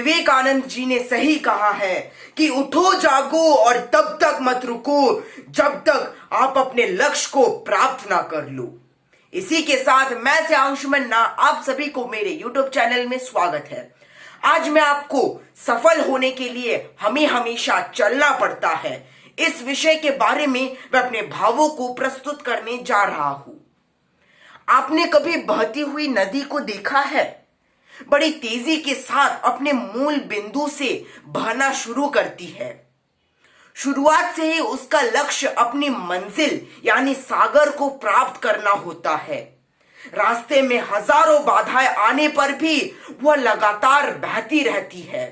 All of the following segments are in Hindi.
विवेकानंद जी ने सही कहा है कि उठो जागो और तब तक मत रुको जब तक आप अपने लक्ष्य को प्राप्त ना कर लो। इसी के साथ मैं से अंशुमन ना आप सभी को मेरे YouTube चैनल में स्वागत है। आज मैं आपको सफल होने के लिए हमें हमेशा चलना पड़ता है, इस विषय के बारे में मैं अपने भावों को प्रस्तुत करने जा रहा हूं। आपने कभी बहती हुई नदी को देखा है? बड़ी तेजी के साथ अपने मूल बिंदु से बहना शुरू करती है। शुरुआत से ही उसका लक्ष्य अपनी मंजिल यानी सागर को प्राप्त करना होता है। रास्ते में हजारों बाधाएं आने पर भी वह लगातार बहती रहती है।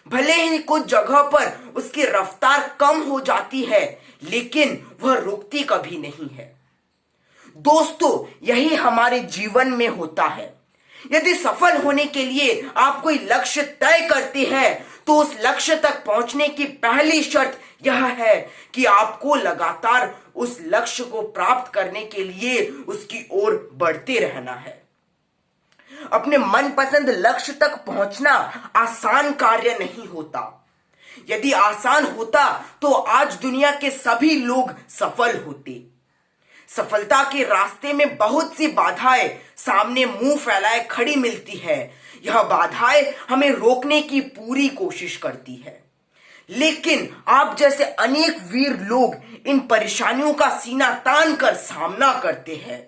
भले ही कुछ जगह पर उसकी रफ्तार कम हो जाती है, लेकिन वह रुकती कभी नहीं है। दोस्तों, यही हमारे जीवन में होता है। यदि सफल होने के लिए आप कोई लक्ष्य तय करते हैं तो उस लक्ष्य तक पहुंचने की पहली शर्त यह है कि आपको लगातार उस लक्ष्य को प्राप्त करने के लिए उसकी ओर बढ़ते रहना है। अपने मनपसंद लक्ष्य तक पहुंचना आसान कार्य नहीं होता। यदि आसान होता तो आज दुनिया के सभी लोग सफल होते। सफलता के रास्ते में बहुत सी बाधाएं सामने मुंह फैलाए खड़ी मिलती है। यह बाधाएं हमें रोकने की पूरी कोशिश करती है, लेकिन आप जैसे अनेक वीर लोग इन परेशानियों का सीना तान कर सामना करते हैं।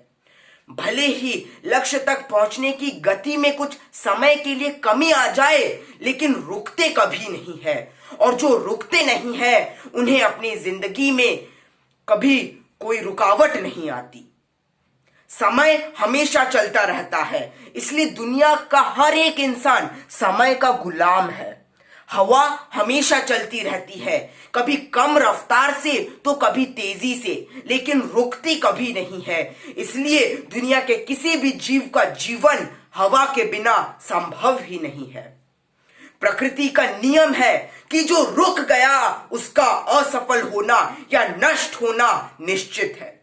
भले ही लक्ष्य तक पहुंचने की गति में कुछ समय के लिए कमी आ जाए, लेकिन रुकते कभी नहीं है, और जो रुकते नहीं है उन्हें अपनी जिंदगी में कभी कोई रुकावट नहीं आती। समय हमेशा चलता रहता है, इसलिए दुनिया का हर एक इंसान समय का गुलाम है। हवा हमेशा चलती रहती है, कभी कम रफ्तार से तो कभी तेजी से, लेकिन रुकती कभी नहीं है। इसलिए दुनिया के किसी भी जीव का जीवन हवा के बिना संभव ही नहीं है। प्रकृति का नियम है कि जो रुक गया उसका असफल होना या नष्ट होना निश्चित है।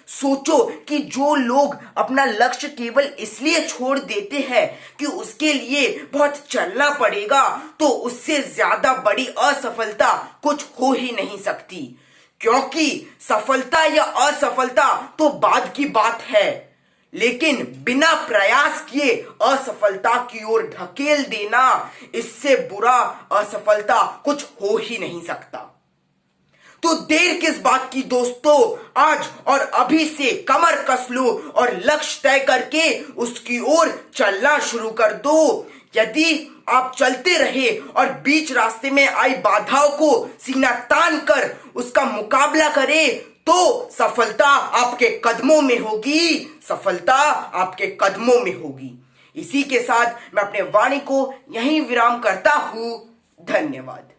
सोचो कि जो लोग अपना लक्ष्य केवल इसलिए छोड़ देते हैं कि उसके लिए बहुत चलना पड़ेगा, तो उससे ज्यादा बड़ी असफलता कुछ हो ही नहीं सकती। क्योंकि सफलता या असफलता तो बाद की बात है, लेकिन बिना प्रयास किए असफलता की ओर ढकेल देना, इससे बुरा असफलता कुछ हो ही नहीं सकता। तो देर किस बात की दोस्तों, आज और अभी से कमर कस लो और लक्ष्य तय करके उसकी ओर चलना शुरू कर दो। यदि आप चलते रहे और बीच रास्ते में आई बाधाओं को सीना तान कर उसका मुकाबला करें, तो सफलता आपके कदमों में होगी। सफलता आपके कदमों में होगी। इसी के साथ मैं अपने वाणी को यहीं विराम करता हूं। धन्यवाद।